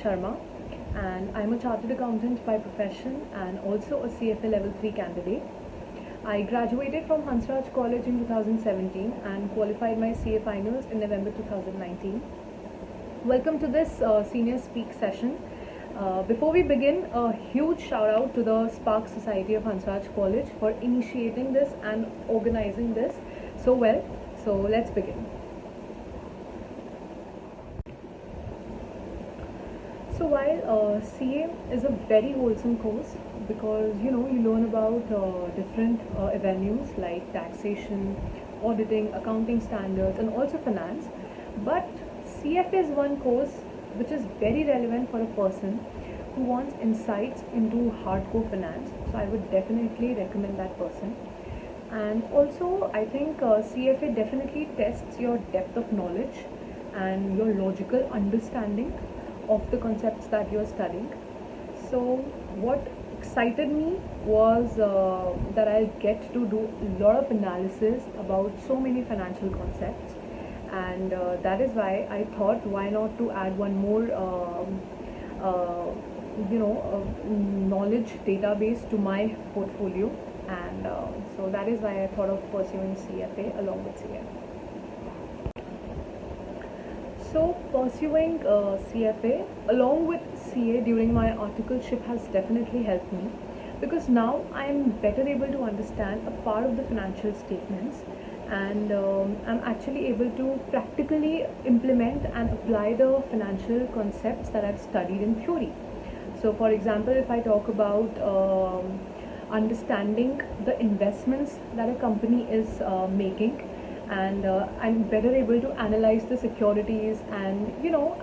Sharma, and I'm a chartered accountant by profession and also a CFA Level 3 candidate. I graduated from Hansraj College in 2017 and qualified my CA finals in November 2019. Welcome to this Senior Speak session. Before we begin, a huge shout out to the Spark Society of Hansraj College for initiating this and organizing this so well. So let's begin. So while CA is a very wholesome course because you learn about different avenues like taxation, auditing, accounting standards, and also finance, but CFA is one course which is very relevant for a person who wants insights into hardcore finance. So I would definitely recommend that person. And also I think CFA definitely tests your depth of knowledge and your logical understanding of the concepts that you are studying. So what excited me was that I'll get to do a lot of analysis about so many financial concepts, and that is why I thought why not to add one more knowledge database to my portfolio, and so that is why I thought of pursuing CFA along with CA. So pursuing CFA along with CA during my articleship has definitely helped me because now I am better able to understand a part of the financial statements, and I'm actually able to practically implement and apply the financial concepts that I've studied in theory. So for example, if I talk about understanding the investments that a company is making, and I'm better able to analyze the securities, and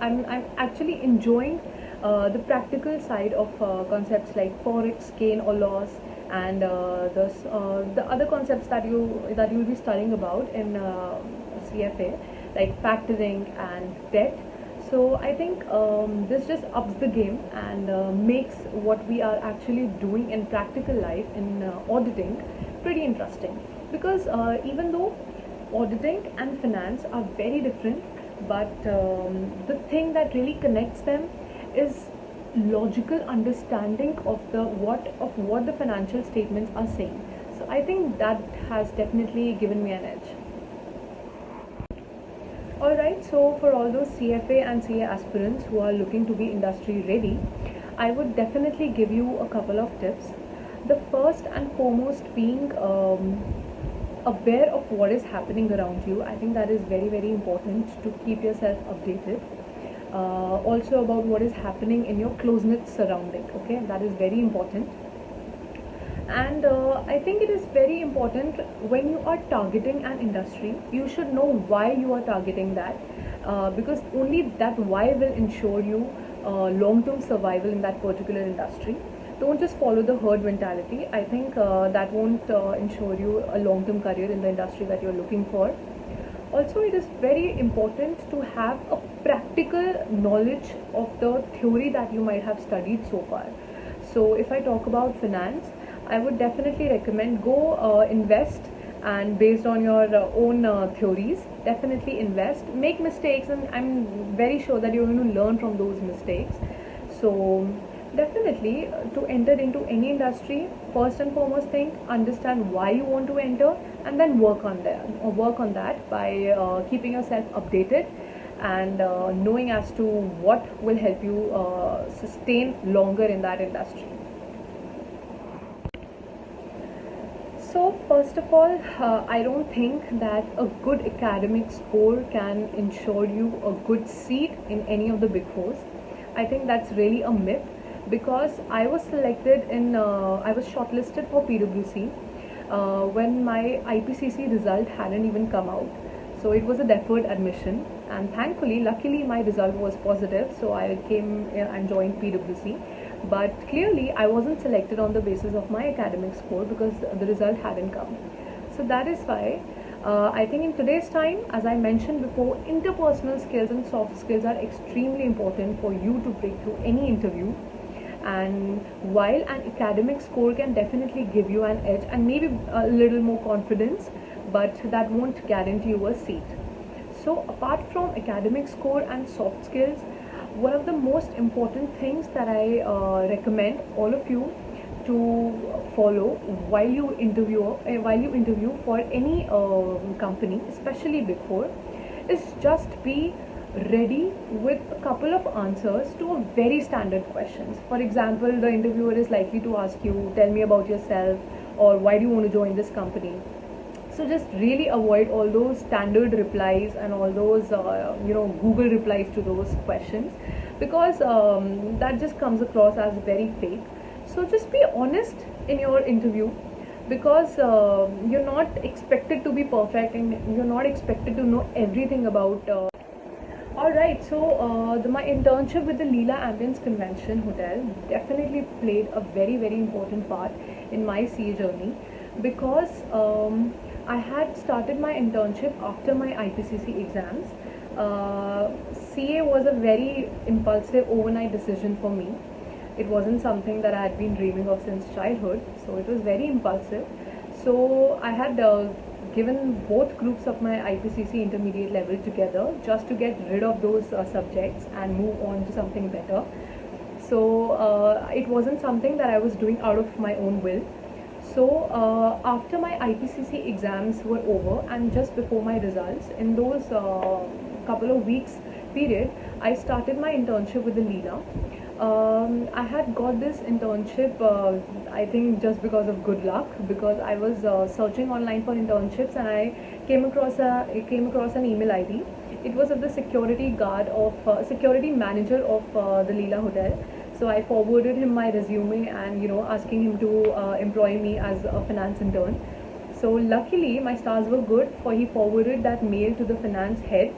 I'm actually enjoying the practical side of concepts like forex gain or loss, and the other concepts that you'll be studying about in CFA like factoring and debt. So I think this just ups the game and makes what we are actually doing in practical life in auditing pretty interesting, because even though auditing and finance are very different, but the thing that really connects them is logical understanding of what the financial statements are saying. So I think that has definitely given me an edge. Alright, so for all those CFA and CA aspirants who are looking to be industry ready, I would definitely give you a couple of tips. The first and foremost being aware of what is happening around you. I think that is very, very important to keep yourself updated. Also about what is happening in your close-knit surrounding. Okay, that is very important. And I think it is very important when you are targeting an industry, you should know why you are targeting that, because only that why will ensure you long-term survival in that particular industry. Don't just follow the herd mentality. I think that won't ensure you a long-term career in the industry that you're looking for. Also, it is very important to have a practical knowledge of the theory that you might have studied so far. So if I talk about finance, I would definitely recommend go invest, and based on your own theories, definitely invest, make mistakes, and I'm very sure that you're going to learn from those mistakes. So definitely to enter into any industry, first and foremost thing, understand why you want to enter, and then work on that by keeping yourself updated and knowing as to what will help you sustain longer in that industry. So first of all, I don't think that a good academic score can ensure you a good seat in any of the big fours. I think that's really a myth, because I was shortlisted for PwC when my IPCC result hadn't even come out. So it was a deferred admission, and luckily my result was positive, so I came and joined PwC. But clearly I wasn't selected on the basis of my academic score because the result hadn't come. So that is why I think in today's time, as I mentioned before, interpersonal skills and soft skills are extremely important for you to break through any interview. And while an academic score can definitely give you an edge and maybe a little more confidence, but that won't guarantee you a seat. So apart from academic score and soft skills, one of the most important things that I recommend all of you to follow while you interview for any company, especially Big Four, is just be ready with a couple of answers to a very standard questions. For example, the interviewer is likely to ask you, tell me about yourself, or why do you want to join this company. So just really avoid all those standard replies and all those Google replies to those questions, because that just comes across as very fake. So just be honest in your interview, because you're not expected to be perfect and you're not expected to know everything about Alright, so my internship with the Leela Ambience Convention Hotel definitely played a very, very important part in my CA journey, because I had started my internship after my IPCC exams. CA was a very impulsive overnight decision for me. It wasn't something that I had been dreaming of since childhood, so it was very impulsive. So I had given both groups of my IPCC intermediate level together just to get rid of those subjects and move on to something better. So it wasn't something that I was doing out of my own will. So after my IPCC exams were over and just before my results, in those couple of weeks period, I started my internship with the Leela. I had got this internship, I think just because of good luck, because I was searching online for internships and I came across an email ID. It was of the security guard of security manager of the Leela Hotel. So I forwarded him my resume and asking him to employ me as a finance intern. So luckily my stars were good, for he forwarded that mail to the finance head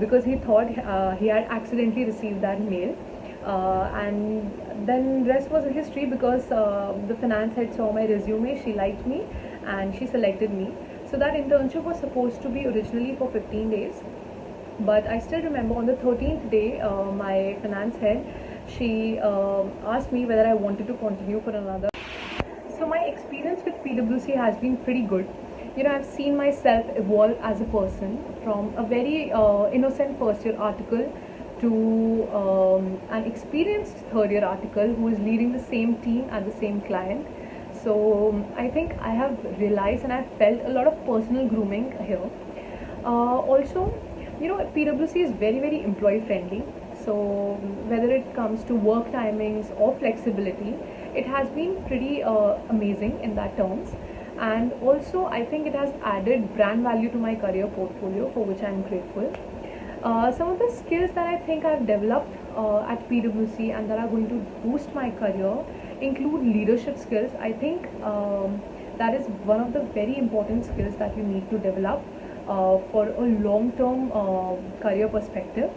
because he thought he had accidentally received that mail. And then rest was history, because the finance head saw my resume, she liked me and she selected me. So that internship was supposed to be originally for 15 days, but I still remember on the 13th day my finance head, she asked me whether I wanted to continue for another. So my experience with PwC has been pretty good. I've seen myself evolve as a person from a very innocent first year article to an experienced third year article who is leading the same team at the same client. So I think I have realized and I've felt a lot of personal grooming here. Also, PwC is very, very employee friendly. So whether it comes to work timings or flexibility, it has been pretty amazing in that terms. And also I think it has added brand value to my career portfolio, for which I'm grateful. Some of the skills that I think I've developed at PwC and that are going to boost my career include leadership skills. I think that is one of the very important skills that you need to develop for a long-term career perspective.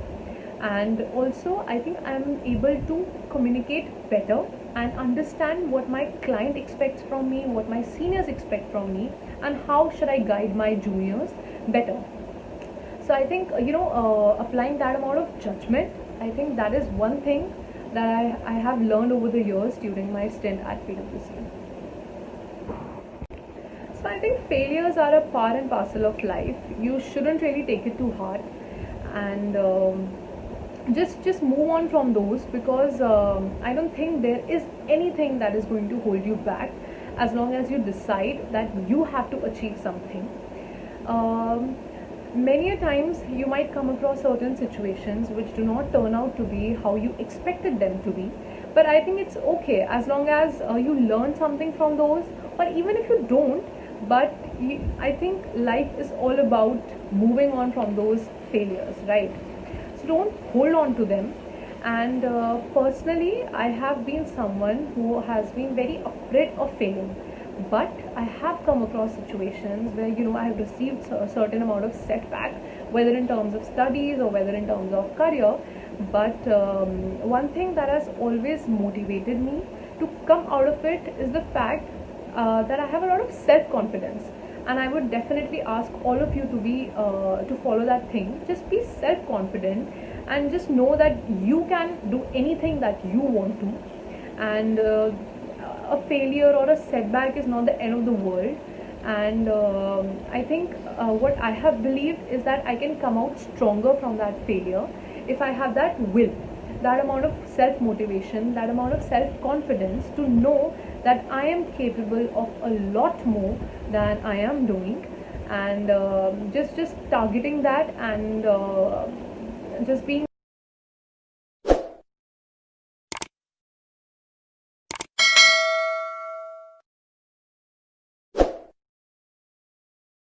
And also I think I'm able to communicate better and understand what my client expects from me, what my seniors expect from me, and how should I guide my juniors better. So I think applying that amount of judgment, I think that is one thing that I have learned over the years during my stint at PwC. So I think failures are a part and parcel of life. You shouldn't really take it too hard, and just move on from those, because I don't think there is anything that is going to hold you back as long as you decide that you have to achieve something. Many a times you might come across certain situations which do not turn out to be how you expected them to be, but I think it's okay as long as you learn something from those, or even if you don't, but I think life is all about moving on from those failures, right? So don't hold on to them. And personally I have been someone who has been very afraid of failing, but I have come across situations where I have received a certain amount of setback, whether in terms of studies or whether in terms of career. But one thing that has always motivated me to come out of it is the fact that I have a lot of self-confidence, and I would definitely ask all of you to follow that thing. Just be self-confident and just know that you can do anything that you want to, and a failure or a setback is not the end of the world. And I think what I have believed is that I can come out stronger from that failure if I have that will. that amount of self motivation, that amount of self confidence to know that I am capable of a lot more than I am doing, and just targeting that, and just being